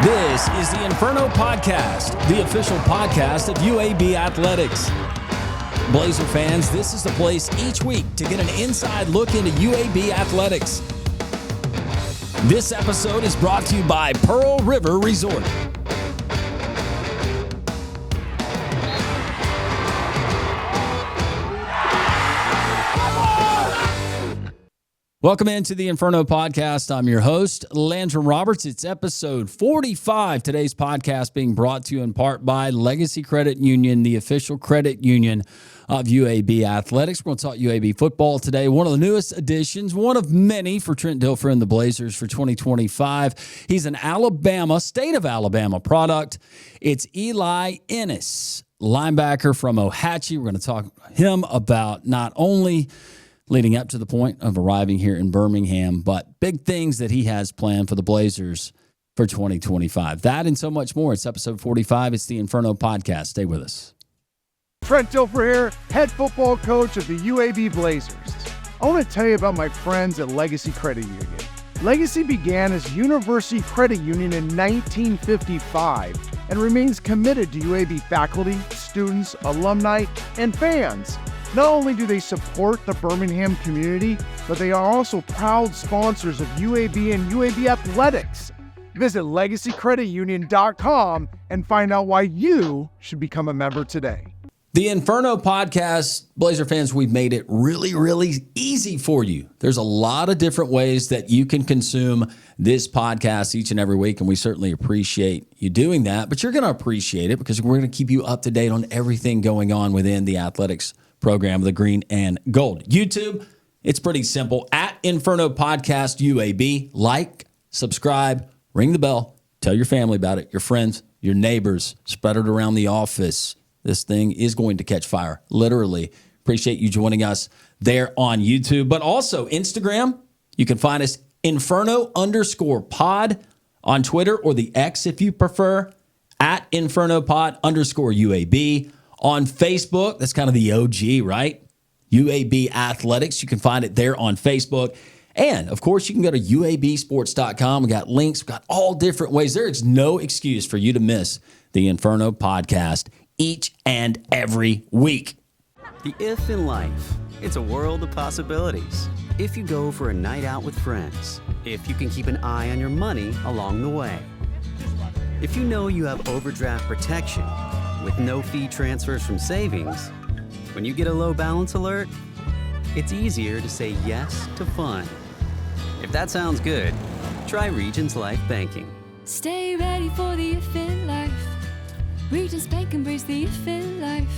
This is the Inferno Podcast, the official podcast of UAB Athletics. Blazer fans, this is the place each week to get an inside look into UAB Athletics. This episode is brought to you by Pearl River Resort. Welcome into the Inferno Podcast. I'm your host, Landrum Roberts. It's episode 45. Today's podcast being brought to you in part by Legacy Credit Union, the official credit union of UAB Athletics. We're going to talk UAB football today. One of the newest additions, one of many for Trent Dilfer and the Blazers for 2025. He's an state of Alabama product. It's Eli Ennis, linebacker from Ohatchee. We're going to talk to him about not only leading up to the point of arriving here in Birmingham, but big things that he has planned for the Blazers for 2025. That and so much more. It's episode 45. It's the Inferno Podcast. Stay with us. Trent Dilfer here, head football coach of the UAB Blazers. I want to tell you about my friends at Legacy Credit Union. Legacy began as University Credit Union in 1955 and remains committed to UAB faculty, students, alumni, and fans. Not only do they support the Birmingham community, but they are also proud sponsors of UAB and UAB Athletics. Visit LegacyCreditUnion.com and find out why you should become a member today. The Inferno Podcast, Blazer fans, we've made it really, really easy for you. There's a lot of different ways that you can consume this podcast each and every week, and we certainly appreciate you doing that. But you're going to appreciate it because we're going to keep you up to date on everything going on within the athletics program, the green and gold. YouTube, it's pretty simple. At Inferno Podcast UAB, like, subscribe, ring the bell, tell your family about it, your friends, your neighbors, spread it around the office. This thing is going to catch fire, literally. Appreciate you joining us there on YouTube, but also Instagram. You can find us Inferno_pod on Twitter, or the X if you prefer, at InfernoPod_UAB. On Facebook, that's kind of the OG, right? UAB Athletics. You can find it there on Facebook. And, of course, you can go to UABsports.com. We got links. We got all different ways. There is no excuse for you to miss the Inferno Podcast each and every week. The if in life, it's a world of possibilities. If you go for a night out with friends, if you can keep an eye on your money along the way, if you know you have overdraft protection with no fee transfers from savings, when you get a low balance alert, it's easier to say yes to fun. If that sounds good, try Regions Life Banking. Stay ready for the if in life. Regions Bank, embrace the if in life.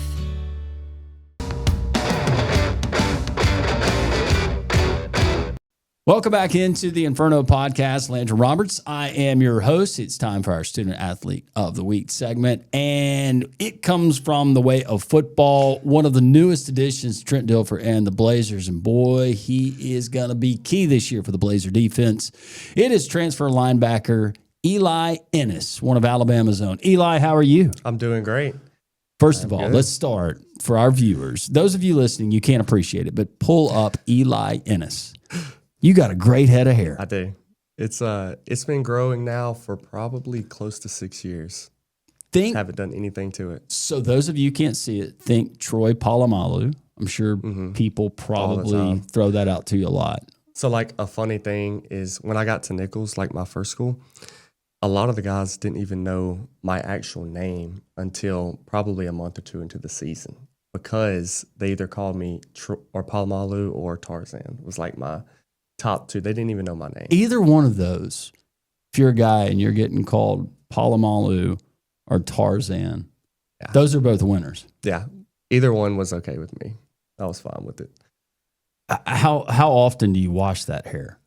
Welcome back into the Inferno Podcast. Landrum Roberts. I am your host. It's time for our Student Athlete of the Week segment, and it comes from the way of football. One of the newest additions to Trent Dilfer and the Blazers, and boy, he is going to be key this year for the Blazer defense. It is transfer linebacker Eli Ennis, one of Alabama's own. Eli, how are you? I'm doing great. First of all, let's start for our viewers. Those of you listening, you can't appreciate it, but pull up Eli Ennis. You got a great head of hair. I do. It's been growing now for probably close to 6 years. Haven't done anything to it. So those of you who can't see it, think Troy Polamalu. I'm sure people probably throw that out to you a lot. So like a funny thing is when I got to Nichols, like my first school, a lot of the guys didn't even know my actual name until probably a month or two into the season, because they either called me or Polamalu or Tarzan. It was like my top two. They didn't even know my name. Either one of those, if you're a guy and you're getting called Polamalu or Tarzan, those are both winners. Yeah. Either one was okay with me. I was fine with it. How often do you wash that hair?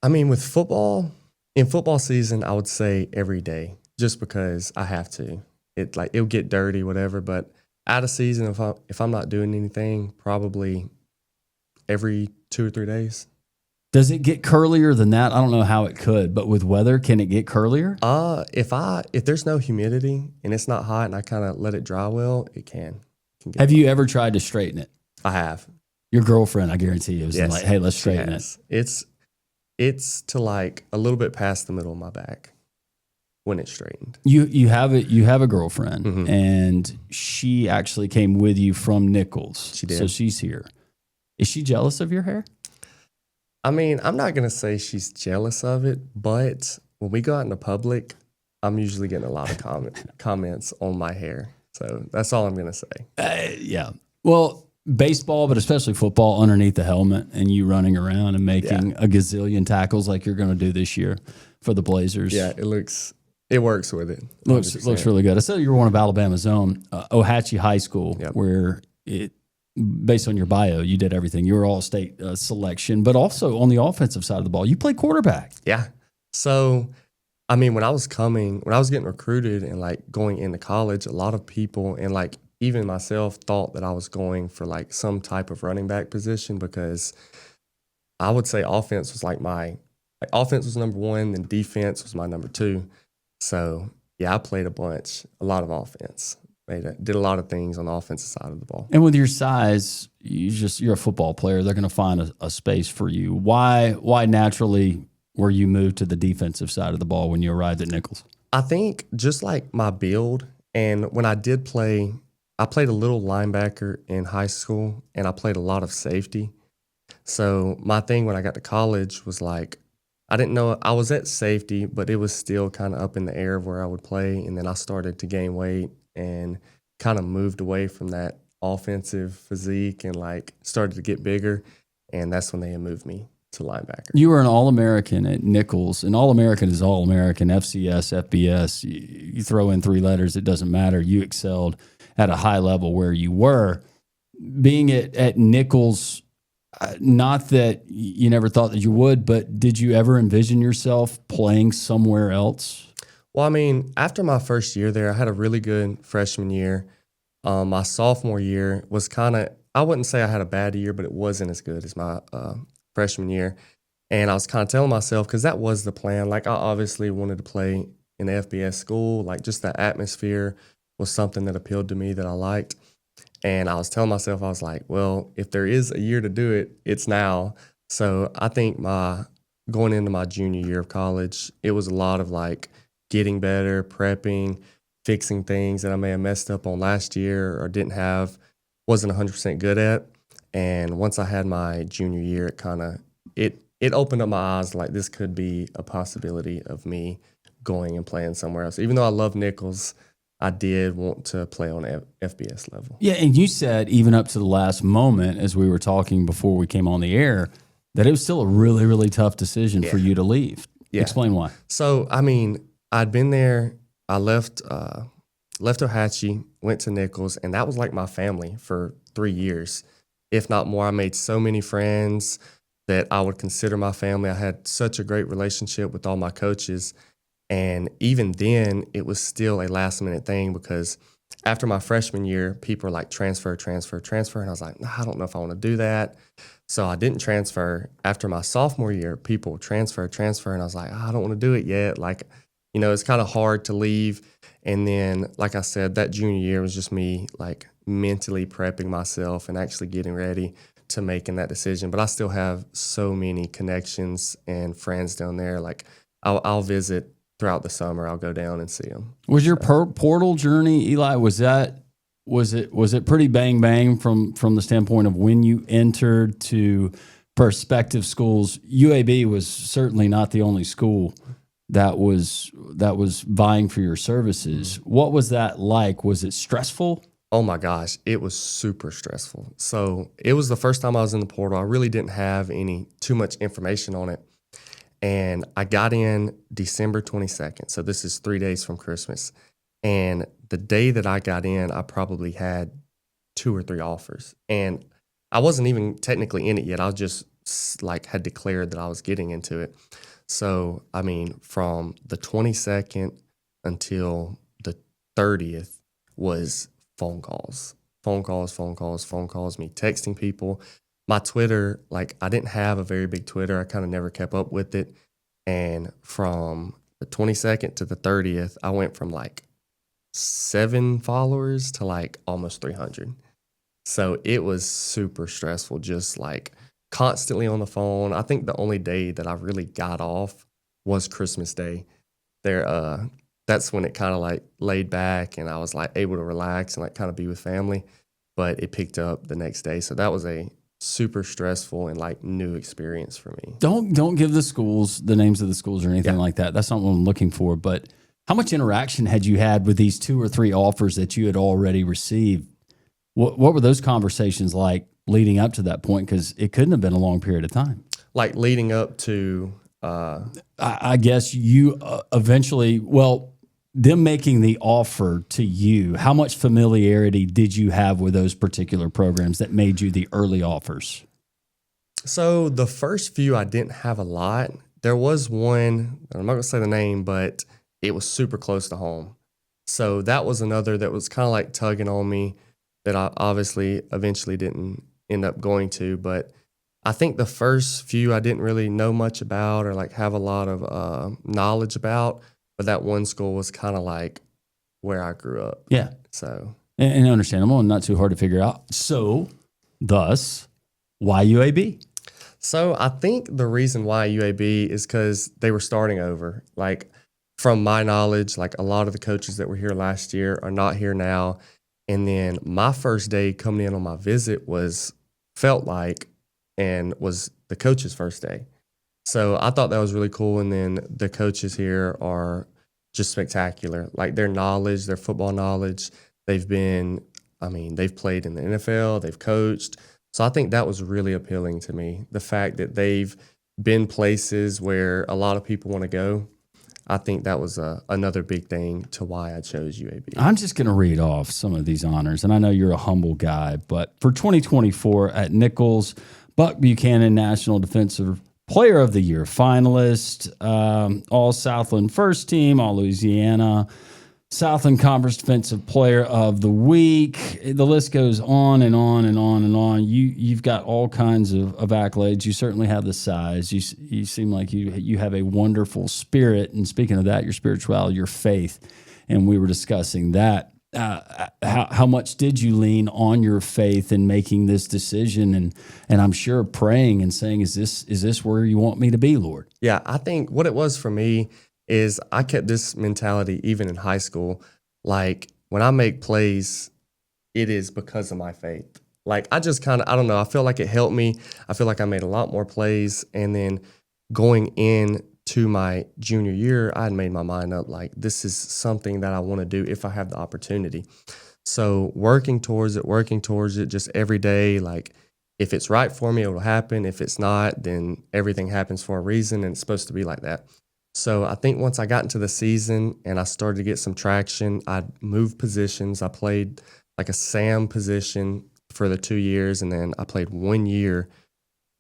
I mean, with football, in football season, I would say every day, just because I have to. It'll get dirty, whatever. But out of season, if I'm not doing anything, probably every 2 or 3 days. Does it get curlier than that? I don't know how it could, but with weather, can it get curlier? If there's no humidity and it's not hot and I kind of let it dry well, it can. Have you ever tried to straighten it? I have. Your girlfriend, I guarantee you, was like, "Hey, let's straighten it." It's to like a little bit past the middle of my back. when it straightened. You have a girlfriend, and she actually came with you from Nichols. She did. So she's here. Is she jealous of your hair? I mean, I'm not going to say she's jealous of it, but when we go out in the public, I'm usually getting a lot of comments on my hair. So that's all I'm going to say. Yeah. Well, baseball, but especially football, underneath the helmet, and you running around and making a gazillion tackles like you're going to do this year for the Blazers. Yeah, it works with it. Looks really good. I said you were one of Alabama's own, Ohatchee High School, where based on your bio, you did everything. You were all-state selection, but also on the offensive side of the ball, you played quarterback. Yeah. So, I mean, when I was getting recruited and like going into college, a lot of people and like even myself thought that I was going for like some type of running back position, because I would say offense was offense was number one, then defense was my number two. So yeah, I played a lot of offense. Did a lot of things on the offensive side of the ball. And with your size, you're a football player. They're going to find a space for you. Why naturally were you moved to the defensive side of the ball when you arrived at Nichols? I think just like my build, and when I did play, I played a little linebacker in high school, and I played a lot of safety. So my thing when I got to college was like, I didn't know I was at safety, but it was still kind of up in the air of where I would play. And then I started to gain weight and kind of moved away from that offensive physique and like started to get bigger. And that's when they moved me to linebacker. You were an All-American at Nichols. An All-American is All-American, FCS, FBS. You throw in three letters, it doesn't matter. You excelled at a high level where you were. Being at Nichols, not that you never thought that you would, but did you ever envision yourself playing somewhere else? Well, I mean, after my first year there, I had a really good freshman year. My sophomore year was I wouldn't say I had a bad year, but it wasn't as good as my freshman year. And I was kind of telling myself, because that was the plan. Like, I obviously wanted to play in the FBS school. Like, just the atmosphere was something that appealed to me that I liked. And I was telling myself, I was like, well, if there is a year to do it, it's now. So I think going into my junior year of college, it was a lot of like getting better, prepping, fixing things that I may have messed up on last year or wasn't 100% good at. And once I had my junior year, it opened up my eyes, like this could be a possibility of me going and playing somewhere else. Even though I love Nichols, I did want to play on FBS level. Yeah, and you said even up to the last moment, as we were talking before we came on the air, that it was still a really, really tough decision for you to leave. Yeah. Explain why. So, I mean, I'd been there. I left Ohatchee, went to Nichols, and that was like my family for 3 years, if not more. I made so many friends that I would consider my family. I had such a great relationship with all my coaches. And even then, it was still a last-minute thing because after my freshman year, people were like, transfer. And I was like, I don't know if I want to do that. So I didn't transfer. After my sophomore year, people transfer. And I was like, I don't want to do it yet. Like, it's kind of hard to leave. And then, like I said, that junior year was just me like mentally prepping myself and actually getting ready to making that decision. But I still have so many connections and friends down there. Like I'll visit throughout the summer. I'll go down and see them. Was your portal journey, Eli, was it pretty bang from the standpoint of when you entered to prospective schools? UAB was certainly not the only school that was vying for your services. What was that like? Was it stressful? Oh my gosh, it was super stressful. So it was the first time I was in the portal. I really didn't have too much information on it. And I got in December 22nd. So this is 3 days from Christmas. And the day that I got in, I probably had 2 or 3 offers. And I wasn't even technically in it yet. I was just like had declared that I was getting into it. So, I mean, from the 22nd until the 30th was phone calls, me texting people. My Twitter, like I didn't have a very big Twitter. I kind of never kept up with it. And from the 22nd to the 30th, I went from like 7 followers to like almost 300. So it was super stressful, just like constantly on the phone. I think the only day that I really got off was Christmas Day. that's when it kind of like laid back and I was like able to relax and like kind of be with family. But it picked up the next day. So that was a super stressful and like new experience for me. Don't give the names of the schools or anything like that. That's not what I'm looking for. But how much interaction had you had with these 2 or 3 offers that you had already received? What were those conversations like leading up to that point? Because it couldn't have been a long period of time. Like leading up to, I guess you eventually, them making the offer to you, how much familiarity did you have with those particular programs that made you the early offers? So the first few, I didn't have a lot. There was one, I'm not going to say the name, but it was super close to home. So that was another that was kind of like tugging on me that I obviously eventually didn't end up going to. But I think the first few I didn't really know much about or like have a lot of knowledge about. But that one school was kind of like where I grew up. Yeah. So. And understandable and not too hard to figure out. So, thus, why UAB? So I think the reason why UAB is because they were starting over. Like from my knowledge, like a lot of the coaches that were here last year are not here now. And then my first day coming in on my visit felt like was the coach's first day. So I thought that was really cool. And then the coaches here are just spectacular. Like their knowledge, their football knowledge, they've played in the NFL, they've coached. So I think that was really appealing to me. The fact that they've been places where a lot of people want to go. I think that was another big thing to why I chose UAB. I'm just going to read off some of these honors, and I know you're a humble guy, but for 2024 at Nichols, Buck Buchanan National Defensive Player of the Year finalist, All Southland First Team, All Louisiana Southland Conference Defensive Player of the Week. The list goes on and on and on and on. You've got all kinds of accolades. You certainly have the size. You seem like you have a wonderful spirit. And speaking of that, your spirituality, your faith, and we were discussing that. How much did you lean on your faith in making this decision? And I'm sure praying and saying, is this where you want me to be, Lord? Yeah, I think what it was for me is I kept this mentality even in high school. Like when I make plays, it is because of my faith. Like I just kind of, I don't know, I feel like it helped me. I feel like I made a lot more plays. And then going into my junior year, I had made my mind up like this is something that I want to do if I have the opportunity. So working towards it just every day. Like if it's right for me, it will happen. If it's not, then everything happens for a reason and it's supposed to be like that. So I think once I got into the season and I started to get some traction, I moved positions. I played like a Sam position for the 2 years, and then I played 1 year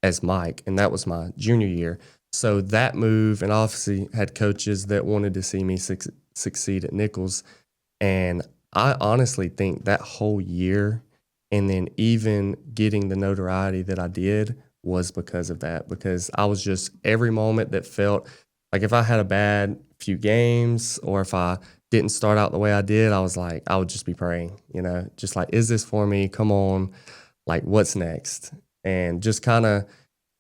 as Mike, and that was my junior year. So that move, and obviously had coaches that wanted to see me succeed at Nichols. And I honestly think that whole year and then even getting the notoriety that I did was because of that, because I was just every moment that felt like if I had a bad few games or if I didn't start out the way I did, I was like, I would just be praying, just like, is this for me? Come on. Like, what's next? And just kind of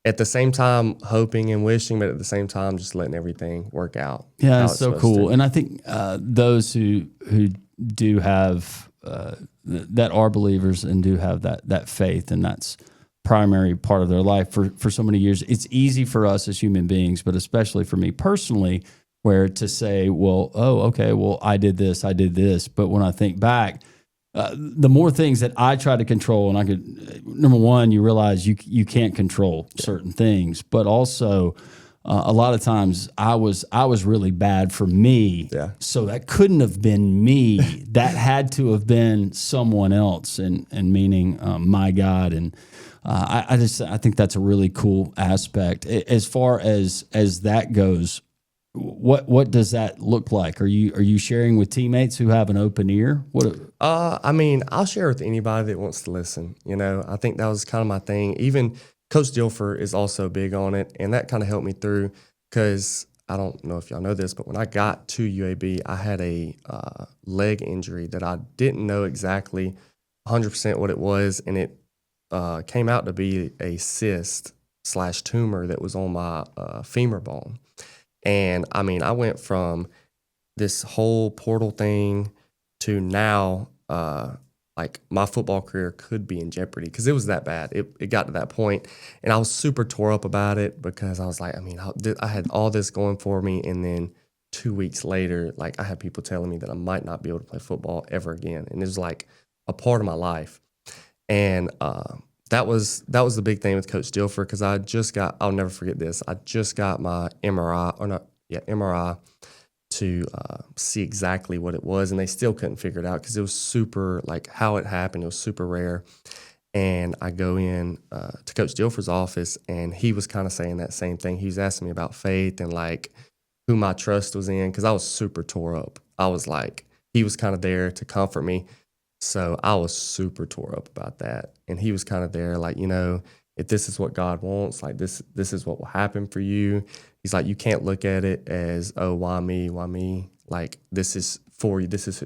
at the same time hoping and wishing, but at the same time just letting everything work out. Yeah, it's so cool. And I think those who do have that are believers and do have that faith, and that's primary part of their life for so many years. It's easy for us as human beings, but especially for me personally, where to say, well, I did this. But when I think back, the more things that I try to control, and I could, number one, you realize you can't control certain things, but also a lot of times I was really bad for me. Yeah. So that couldn't have been me. That had to have been someone else, and meaning my God. And I think that's a really cool aspect. As far as that goes, what does that look like? Are you sharing with teammates who have an open ear? I'll share with anybody that wants to listen. I think that was kind of my thing. Even Coach Dilfer is also big on it, and that kind of helped me through because I don't know if y'all know this, but when I got to UAB, I had a leg injury that I didn't know exactly 100% what it was, and it came out to be a cyst/tumor that was on my femur bone. And I went from this whole portal thing to now, like my football career could be in jeopardy because it was that bad. It got to that point, and I was super tore up about it because I was like, I mean, I had all this going for me, and then 2 weeks later, like I had people telling me that I might not be able to play football ever again, and it was like a part of my life. And that was the big thing with Coach Dilfer because I'll never forget this. I just got my MRI to see exactly what it was, and they still couldn't figure it out because it was super, like how it happened, it was super rare. And I go in to Coach Dilfer's office, and he was kind of saying that same thing. He was asking me about faith and like who my trust was in because I was super tore up. I was like, he was kind of there to comfort me. So I was super tore up about that. And he was kind of there like, if this is what God wants, like this is what will happen for you. He's like, you can't look at it as, oh, why me? Why me? Like, this is for you. This is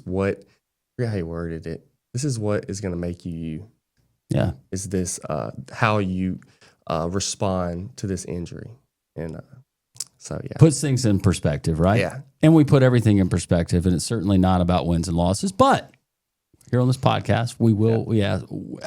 what, I forget how he worded it. This is what is going to make you you. Yeah. Is this how you respond to this injury? And so, yeah. Puts things in perspective, right? Yeah. And we put everything in perspective, and it's certainly not about wins and losses. But here on this podcast, we will, and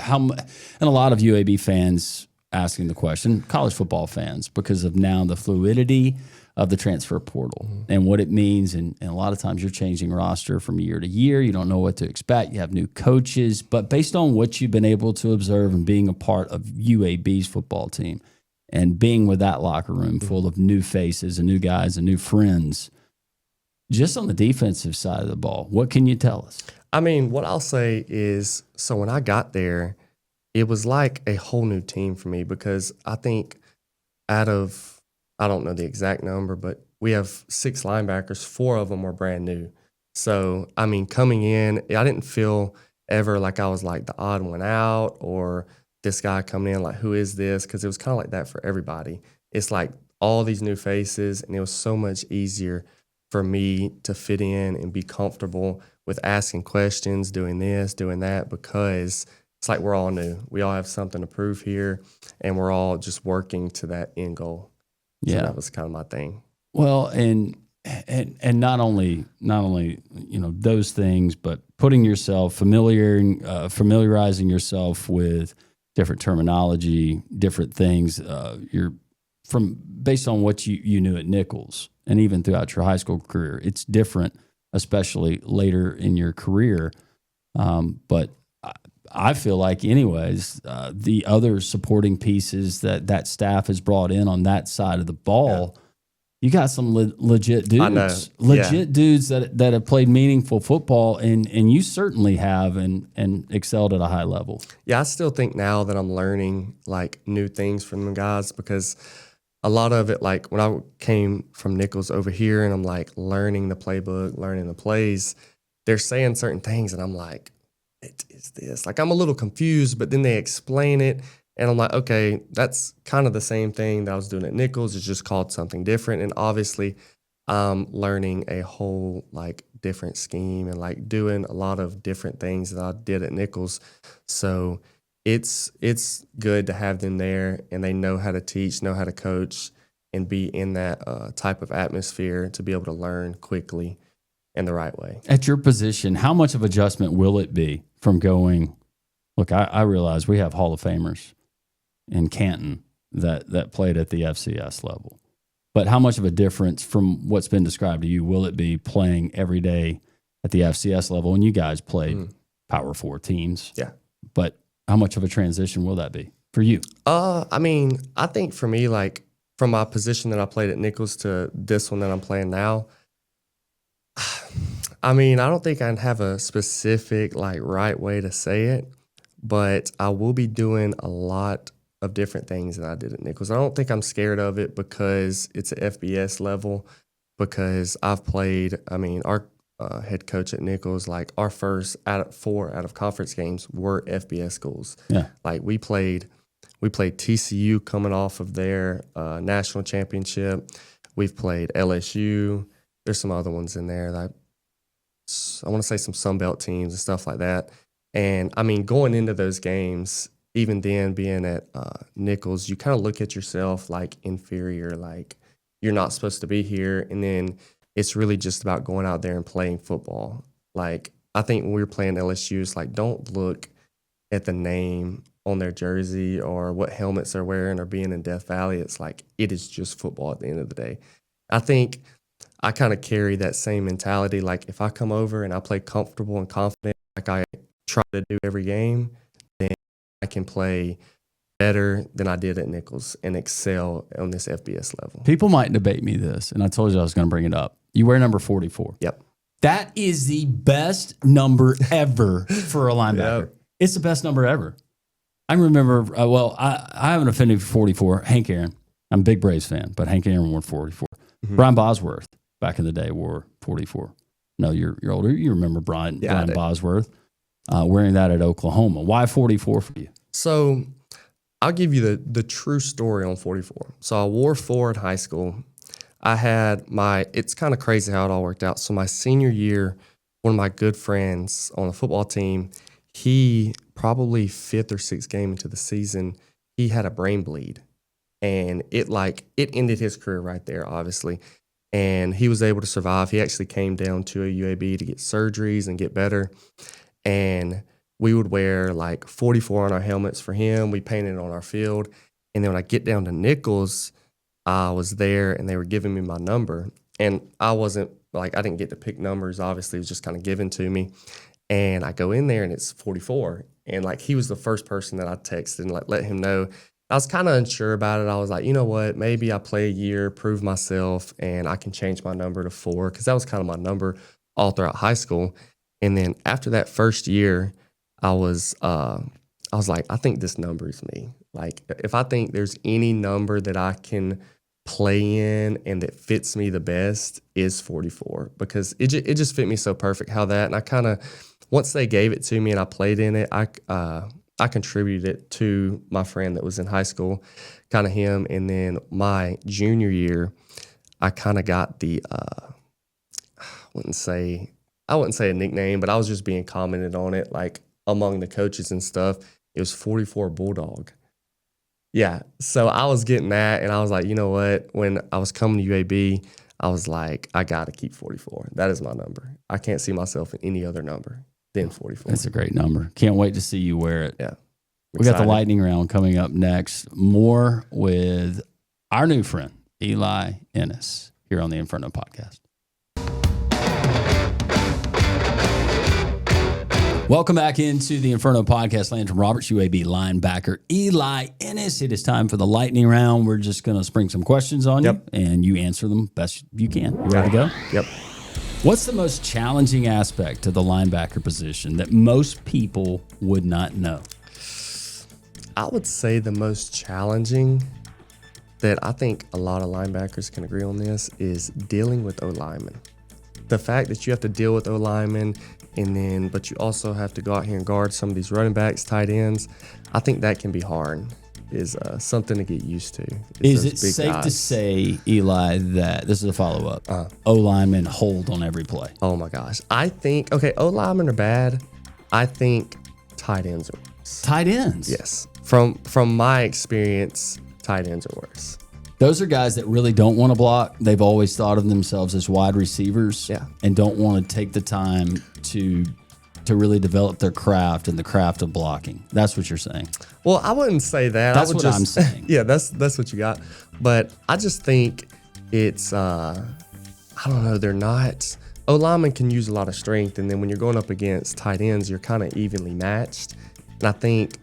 a lot of UAB fans asking the question, college football fans, because of now the fluidity of the transfer portal and what it means. And a lot of times you're changing roster from year to year. You don't know what to expect. You have new coaches. But based on what you've been able to observe and being a part of UAB's football team, and being with that locker room full of new faces and new guys and new friends, just on the defensive side of the ball, what can you tell us? I mean, what I'll say is, so when I got there, it was like a whole new team for me because I think I don't know the exact number, but we have 6 linebackers, 4 of them were brand new. So, I mean, coming in, I didn't feel ever like I was like the odd one out or this guy coming in, like, who is this? Because it was kind of like that for everybody. It's like all these new faces, and it was so much easier for me to fit in and be comfortable with asking questions, doing this, doing that, because it's like we're all new. We all have something to prove here, and we're all just working to that end goal. So that was kind of my thing. Well, and not only those things, but putting yourself familiarizing yourself with different terminology, different things. You're based on what you knew at Nichols, and even throughout your high school career, it's different, especially later in your career. But I feel like, anyways, the other supporting pieces that staff has brought in on that side of the ball. Yeah. You got some legit dudes, dudes that have played meaningful football, and you certainly have and excelled at a high level. Yeah, I still think now that I'm learning like new things from them guys because a lot of it, like when I came from Nichols over here and I'm like learning the playbook, learning the plays, they're saying certain things and I'm like, what is this? Like I'm a little confused, but then they explain it. And I'm like, okay, that's kind of the same thing that I was doing at Nichols. It's just called something different. And obviously, I'm learning a whole like different scheme and like doing a lot of different things that I did at Nichols. So it's good to have them there, and they know how to teach, know how to coach, and be in that type of atmosphere to be able to learn quickly and the right way. At your position, how much of adjustment will it be from going? Look, I realize we have Hall of Famers in Canton that played at the FCS level. But how much of a difference from what's been described to you will it be playing every day at the FCS level? And you guys played Power 4 teams. Yeah. But how much of a transition will that be for you? I mean, I think for me, like from my position that I played at Nichols to this one that I'm playing now, I mean, I don't think I'd have a specific like right way to say it, but I will be doing a lot of different things that I did at Nichols. I don't think I'm scared of it because it's an FBS level, because I've played, I mean, our head coach at Nichols, like our first 4 out of conference games were FBS schools. Yeah. Like we played TCU coming off of their national championship. We've played LSU. There's some other ones in there that I want to say some Sunbelt teams and stuff like that. And I mean, going into those games, even then being at Nichols, you kind of look at yourself like inferior, like you're not supposed to be here. And then it's really just about going out there and playing football. Like, I think when we were playing LSU, it's like, don't look at the name on their jersey or what helmets they're wearing or being in Death Valley. It's like, it is just football at the end of the day. I think I kind of carry that same mentality. Like, if I come over and I play comfortable and confident, like I try to do every game, then I can play better than I did at Nichols and excel on this FBS level. People might debate me this, and I told you I was going to bring it up. You wear number 44. Yep. That is the best number ever for a linebacker. Yep. It's the best number ever. I remember, I have an affinity for 44. Hank Aaron. I'm a big Braves fan, but Hank Aaron wore 44. Mm-hmm. Brian Bosworth, back in the day, wore 44. No, you're older. You remember Brian Bosworth wearing that at Oklahoma. Why 44 for you? So I'll give you the true story on 44. So I wore 4 in high school. I had it's kind of crazy how it all worked out. So my senior year, one of my good friends on the football team, he probably 5th or 6th game into the season, he had a brain bleed. And it ended his career right there, obviously. And he was able to survive. He actually came down to a UAB to get surgeries and get better. And we would wear like 44 on our helmets for him. We painted it on our field. And then when I get down to Nichols, I was there and they were giving me my number. And I didn't get to pick numbers. Obviously, it was just kind of given to me. And I go in there and it's 44. And like, he was the first person that I texted and let him know. I was kind of unsure about it. I was like, you know what, maybe I play a year, prove myself, and I can change my number to 4, because that was kind of my number all throughout high school. And then after that first year, I was like, I think this number is me. Like, if I think there's any number that I can play in and that fits me the best is 44, because it just fit me so perfect how that. And I kind of, once they gave it to me and I played in it, I contributed it to my friend that was in high school, kind of him. And then my junior year, I kind of got the, I wouldn't say a nickname, but I was just being commented on it, like among the coaches and stuff. It was 44 Bulldog. Yeah. So I was getting that, and I was like, you know what? When I was coming to UAB, I was like, I got to keep 44. That is my number. I can't see myself in any other number than 44. That's a great number. Can't wait to see you wear it. Yeah. We got the lightning round coming up next. More with our new friend, Eli Ennis, here on the Inferno podcast. Welcome back into the Inferno podcast. Landon Roberts, UAB linebacker, Eli Ennis. It is time for the lightning round. We're just going to spring some questions on you, and you answer them best you can. You ready to go? Yep. What's the most challenging aspect to the linebacker position that most people would not know? I would say the most challenging that I think a lot of linebackers can agree on this is dealing with O-linemen. The fact that you have to deal with O-linemen, but you also have to go out here and guard some of these running backs, tight ends, I think that can be hard, is something to get used to. Is it safe to say, Eli, that, this is a follow-up, O-linemen hold on every play? Oh my gosh. I think, O-linemen are bad. I think tight ends are worse. Tight ends? Yes. From my experience, tight ends are worse. Those are guys that really don't want to block. They've always thought of themselves as wide receivers, and don't want to take the time to really develop their craft and the craft of blocking. That's what you're saying. Well, I wouldn't say that. That's what I'm saying. Yeah, that's what you got. But I just think it's, I don't know, they're not. O-linemen can use a lot of strength, and then when you're going up against tight ends, you're kind of evenly matched. And I think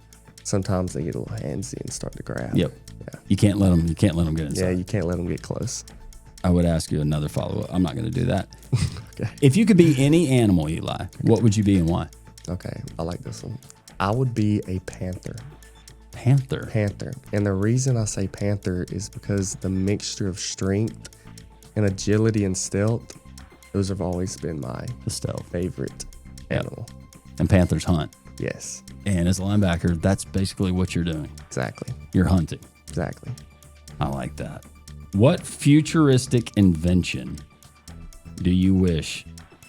sometimes they get a little handsy and start to grab. Yep. Yeah. You can't let them get inside. Yeah, you can't let them get close. I would ask you another follow-up. I'm not going to do that. Okay. If you could be any animal, Eli, what would you be and why? Okay, I like this one. I would be a panther. Panther? Panther. And the reason I say panther is because the mixture of strength and agility and stealth, those have always been my favorite animal. And panthers hunt. Yes. And as a linebacker, that's basically what you're doing. Exactly. You're hunting. Exactly. I like that. What futuristic invention do you wish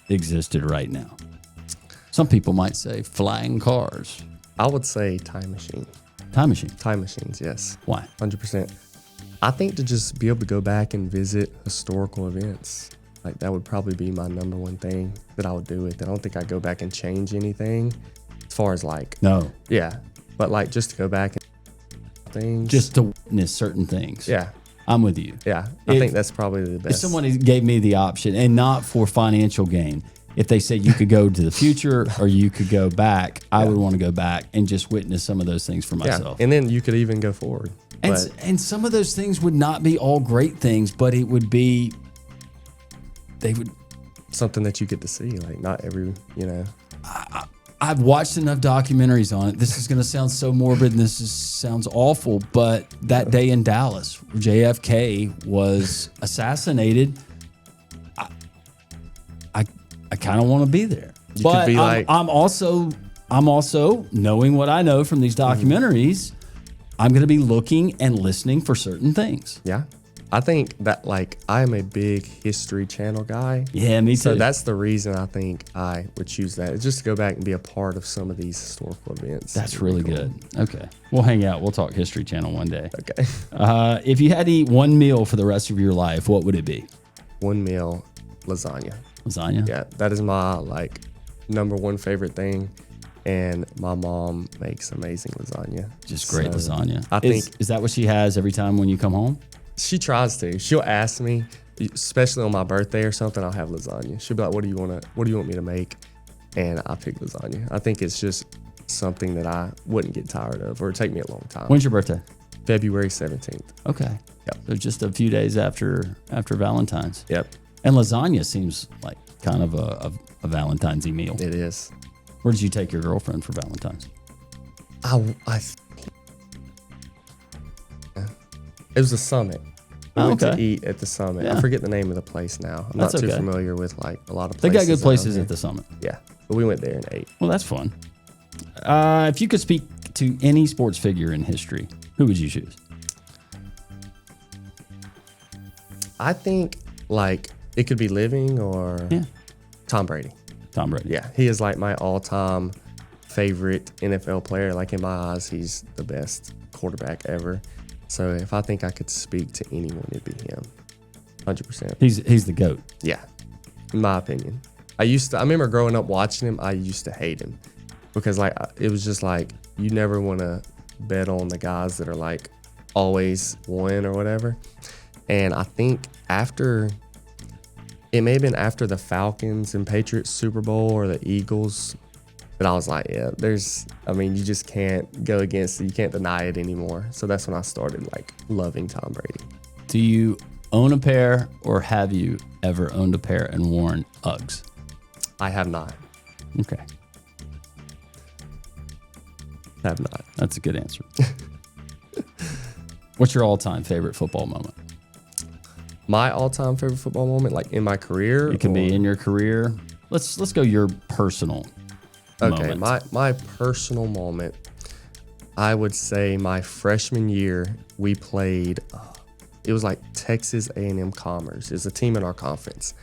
existed right now? Some people might say flying cars. I would say time machine. Time machine? Time machines, yes. Why? 100%. I think to just be able to go back and visit historical events. Like that would probably be my number one thing that I would do with it. I don't think I'd go back and change anything as far as like, No, yeah, but like just to go back and things. just to witness certain things. Yeah. I'm with you. Yeah. I think that's probably the If best. someone gave me the option, and not for financial gain, if they said you could go to the future or you could go back, I would want to go back and just witness some of those things for myself. And then you could even go forward. But And some of those things would not be all great things, but it would be, they would. something that you get to see, like not every, I've watched enough documentaries on it. This is going to sound so morbid and sounds awful, but that day in Dallas, where JFK was assassinated, I kind of want to be there. You But could be I'm also knowing what I know from these documentaries. I'm going to be looking and listening for certain things. yeah. I think that like I am a big History Channel guy. Yeah, me too. So that's the reason I think I would choose that. It's just to go back and be a part of some of these historical events. That's really good. Okay. We'll hang out. We'll talk History Channel one day. Okay. If you had to eat one meal for the rest of your life, what would it be? One meal, lasagna. Lasagna? Yeah, that is my like number one favorite thing. And my mom makes amazing lasagna. Just great So, want I think is that what she has every time when you come home? she tries to. She'll ask me, especially on my birthday or something, I'll have lasagna. She'll be like, what do you want me to make? And I pick lasagna. I think it's just something that I wouldn't get tired of or take me a long time. When's your birthday? February 17th. Okay. Yep. So just a few days after Valentine's. Yep, And lasagna seems like kind of a Valentine's-y meal. it is. Where did you take your girlfriend for Valentine's? It was a Summit. We went to okay. eat at the Summit. Yeah. I forget the name of the place now. I'm That's not too okay. familiar with like a lot of They places. got good places around at the Summit. here. Yeah, but we went there and ate. Well, that's fun. If you could speak to any sports figure in history, who would you choose? I think like it could be living or Yeah. Tom Brady. Tom Brady. Yeah, he is like my all-time favorite NFL player. Like in my eyes, he's the best quarterback ever. So if I think I could speak to anyone, it'd be him. 100%. He's the GOAT. Yeah, in my opinion. I remember growing up watching him, I used to hate him because like it was just like you never want to bet on the guys that are like always win or whatever. And I think it may have been after the Falcons and Patriots Super Bowl or the Eagles that I was like, yeah, you just can't go against it. You can't deny it anymore. So that's when I started like loving Tom Brady. Do you own a pair or have you ever owned a pair and worn Uggs? I have not. Okay. Have not. That's a good answer. What's your all-time favorite football moment? My all-time favorite football moment, like in my career? It can be in your career. Let's go your personal Okay, moment. my personal moment, I would say my freshman year, we played, it was like Texas A&M Commerce. It was a team in our conference.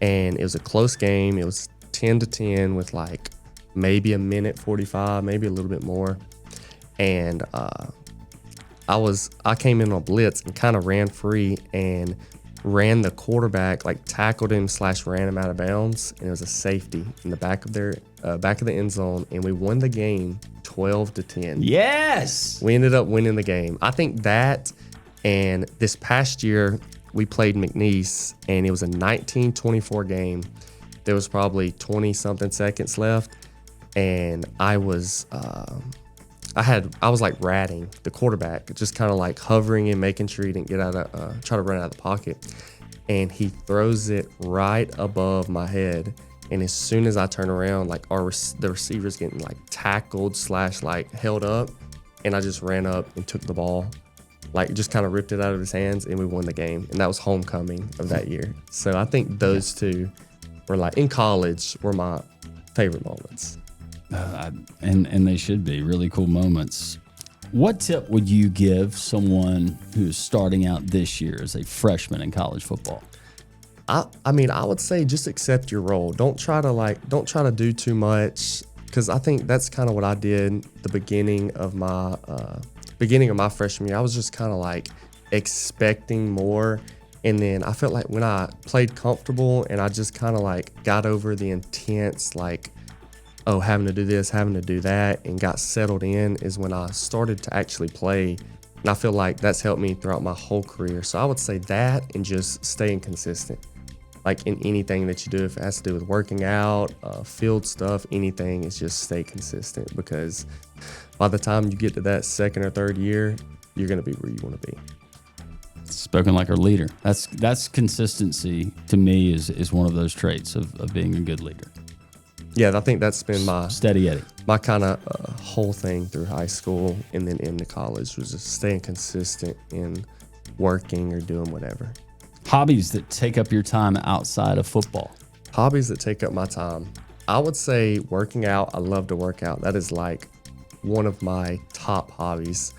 And it was a close game. It was 10-10 with like maybe a minute 45, maybe a little bit more. And I came in on blitz and kind of ran free and ran the quarterback, like tackled him / ran him out of bounds, and it was a safety in the back of the end zone, and we won the game 12-10. Yes. We ended up winning the game. I think that, and this past year we played McNeese, and it was a 19-24 game. There was probably 20-something seconds left, and I was like ratting the quarterback, just kind of like hovering and making sure he didn't get try to run out of the pocket. And he throws it right above my head. And as soon as I turn around, like the receiver's getting like tackled / like held up. And I just ran up and took the ball, like just kind of ripped it out of his hands, and we won the game. And that was homecoming of that year. So I think those two were like in college were my favorite moments. And they should be really cool moments. What tip would you give someone who's starting out this year as a freshman in college football? I mean, I would say just accept your role. Don't try to do too much, because I think that's kind of what I did the beginning of my freshman year. I was just kind of like expecting more. And then I felt like when I played comfortable and I just kind of like got over the intense, like, oh, having to do this, having to do that, and got settled in is when I started to actually play. And I feel like that's helped me throughout my whole career. So I would say that and just staying consistent. Like in anything that you do, if it has to do with working out, field stuff, anything, is just stay consistent, because by the time you get to that second or third year, you're going to be where you want to be. Spoken like our leader. That's consistency to me is one of those traits of being a good leader. Yeah, I think that's been my steady Eddie. My kind of whole thing through high school and then into college was just staying consistent in working or doing whatever. Hobbies that take up your time outside of football. Hobbies that take up my time. I would say working out. I love to work out. That is like one of my top hobbies.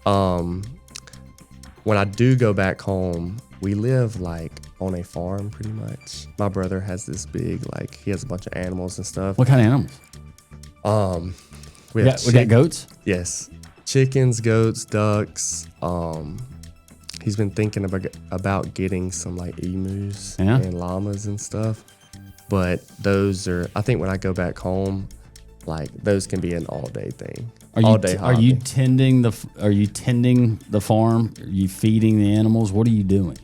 When I do go back home, we live like on a farm pretty much. My brother has this big, like, he has a bunch of animals and stuff. What kind of animals? We got goats? Yes. Chickens, goats, ducks. He's been thinking about getting some like emus and llamas and stuff. But those are, I think when I go back home, like those can be an all day thing. Are you tending the farm? Are you feeding the animals? What are you doing?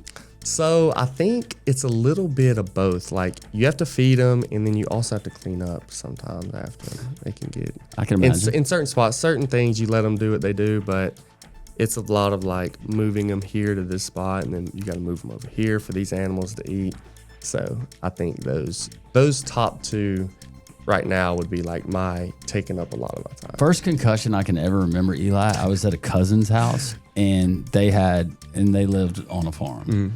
So I think it's a little bit of both. Like you have to feed them, and then you also have to clean up sometimes after them. They can get. I can imagine. In certain spots, certain things you let them do what they do, but it's a lot of like moving them here to this spot, and then you got to move them over here for these animals to eat. So I think those top two right now would be like taking up a lot of my time. First concussion I can ever remember, Eli, I was at a cousin's house and they lived on a farm. Mm.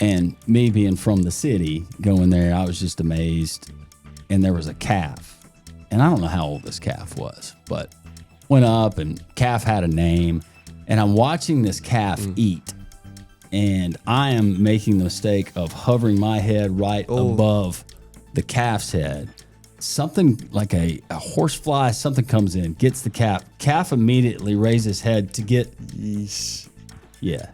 And me being from the city, going there, I was just amazed. And there was a calf. And I don't know how old this calf was, but went up and calf had a name. And I'm watching this calf eat. And I am making the mistake of hovering my head right above the calf's head. Something like a horsefly, something comes in, gets the calf. Calf immediately raises his head to get. Yeesh. Yeah.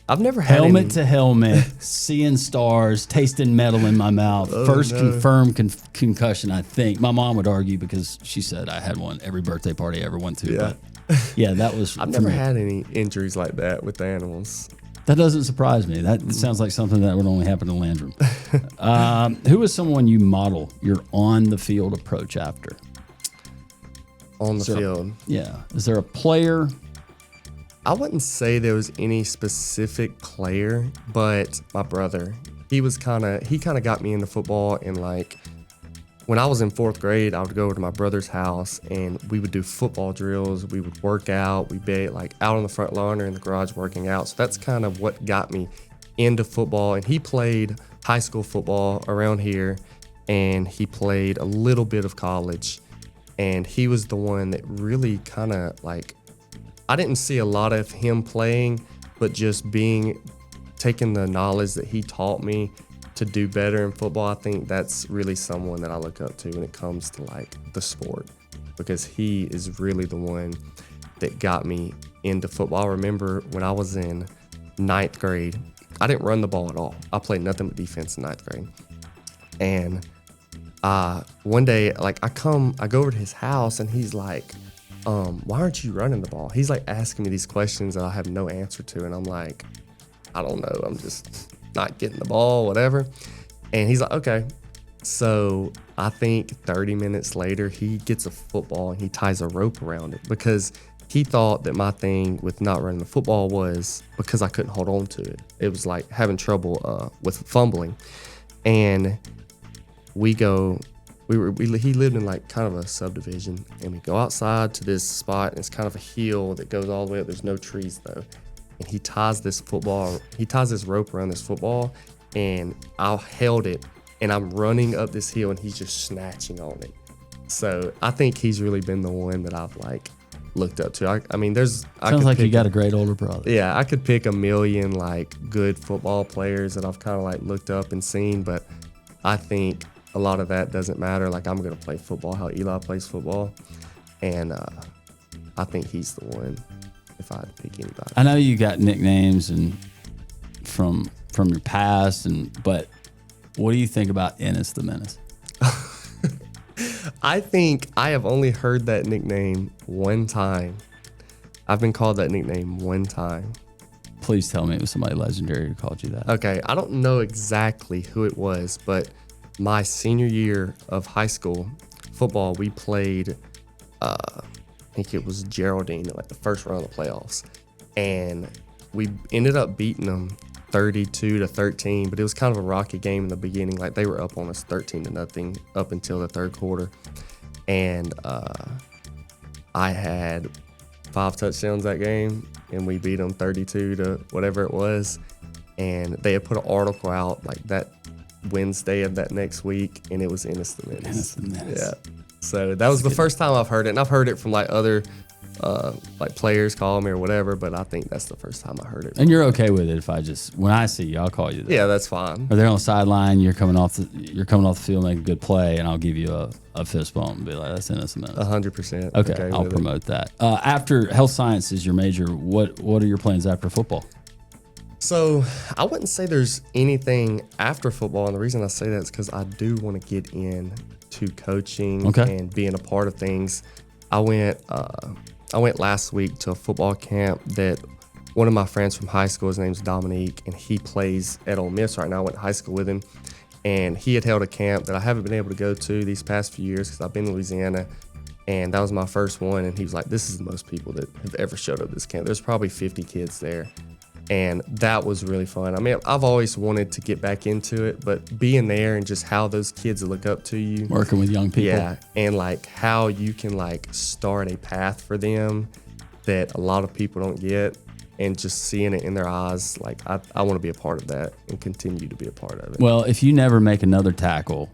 I've never had helmet to helmet, seeing stars, tasting metal in my mouth. Confirmed concussion, I think. My mom would argue because she said I had one every birthday party I ever went to. Yeah. But yeah, that was. I've never had any injuries like that with the animals. That doesn't surprise me. That sounds like something that would only happen in Landrum. Who is someone you model your on-the-field approach after? On the field? Yeah. Is there a player? I wouldn't say there was any specific player, but my brother. He kind of got me into football, and like when I was in 4th grade, I would go over to my brother's house and we would do football drills. We would work out. We'd be like out on the front lawn or in the garage working out. So that's kind of what got me into football. And he played high school football around here, and he played a little bit of college. And he was the one that really kind of like, I didn't see a lot of him playing, but just taking the knowledge that he taught me to do better in football. I think that's really someone that I look up to when it comes to like the sport, because he is really the one that got me into football. I remember when I was in 9th grade, I didn't run the ball at all. I played nothing but defense in 9th grade. And one day, like I go over to his house and he's like, why aren't you running the ball? He's like asking me these questions that I have no answer to. And I'm like, I don't know. I'm just not getting the ball, whatever. And he's like, okay. So I think 30 minutes later, he gets a football and he ties a rope around it, because he thought that my thing with not running the football was because I couldn't hold on to it. It was like having trouble with fumbling. And he lived in like kind of a subdivision, and we go outside to this spot, and it's kind of a hill that goes all the way up. There's no trees though. And he ties this rope around this football, and I held it, and I'm running up this hill, and he's just snatching on it. So I think he's really been the one that I've like looked up to. I mean, sounds like you got a great older brother. Yeah, I could pick a million like good football players that I've kind of like looked up and seen, but I think a lot of that doesn't matter. Like I'm gonna play football how Eli plays football, and I think he's the one. if I had to pick anybody. I know you got nicknames and from your past, but what do you think about Ennis the Menace? I think I have only heard that nickname one time. I've been called that nickname one time. Please tell me it was somebody legendary who called you that. Okay, I don't know exactly who it was, but my senior year of high school football, we played, I think it was Geraldine, like the first round of the playoffs. And we ended up beating them 32-13, but it was kind of a rocky game in the beginning. Like they were up on us 13-0 up until the third quarter. And I had 5 touchdowns that game, and we beat them 32 to whatever it was. And they had put an article out like that Wednesday of that next week, and it was Ennis the Menace. Ennis the Menace. Yeah. So that was the first time I've heard it, and I've heard it from like other like players call me or whatever, but I think that's the first time I heard it. And you're okay with it if I just, when I see you, I'll call you that. Yeah, that's fine. Or they're on the sideline, you're coming off the field, make a good play, and I'll give you a fist bump and be like, that's Ennis the Menace. 100%. Okay, I'll promote that. After health science is your major, what are your plans after football? So I wouldn't say there's anything after football, and the reason I say that is because I do want to get into coaching and being a part of things. I went last week to a football camp that one of my friends from high school, his name's Dominique, and he plays at Ole Miss right now. I went to high school with him, and he had held a camp that I haven't been able to go to these past few years because I've been in Louisiana, and that was my first one. And he was like, this is the most people that have ever showed up at this camp. There's probably 50 kids there. And that was really fun. I mean, I've always wanted to get back into it, but being there and just how those kids look up to you. Working with young people. Yeah, and like how you can like start a path for them that a lot of people don't get, and just seeing it in their eyes, like I want to be a part of that and continue to be a part of it. Well, if you never make another tackle,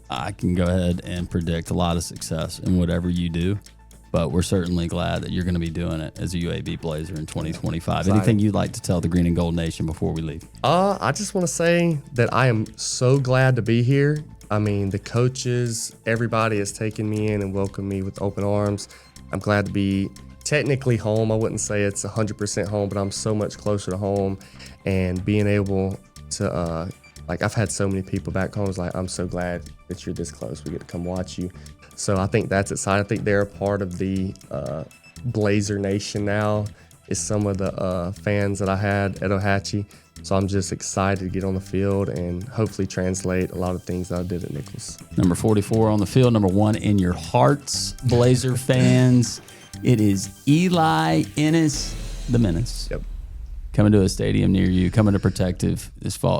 I can go ahead and predict a lot of success in whatever you do. But we're certainly glad that you're going to be doing it as a UAB Blazer in 2025. Exciting. Anything you'd like to tell the Green and Gold Nation before we leave? I just want to say that I am so glad to be here. I mean, the coaches, everybody has taken me in and welcomed me with open arms. I'm glad to be technically home. I wouldn't say it's 100% home, but I'm so much closer to home. And being able to, like, I've had so many people back home. It's like, I'm so glad that you're this close. We get to come watch you. So I think that's exciting. I think they're a part of the Blazer Nation now, is some of the fans that I had at Ohatchee. So I'm just excited to get on the field and hopefully translate a lot of things that I did at Nichols. Number 44 on the field, number 1 in your hearts, Blazer fans. It is Eli Ennis the Menace. Yep. Coming to a stadium near you, coming to Protective this fall.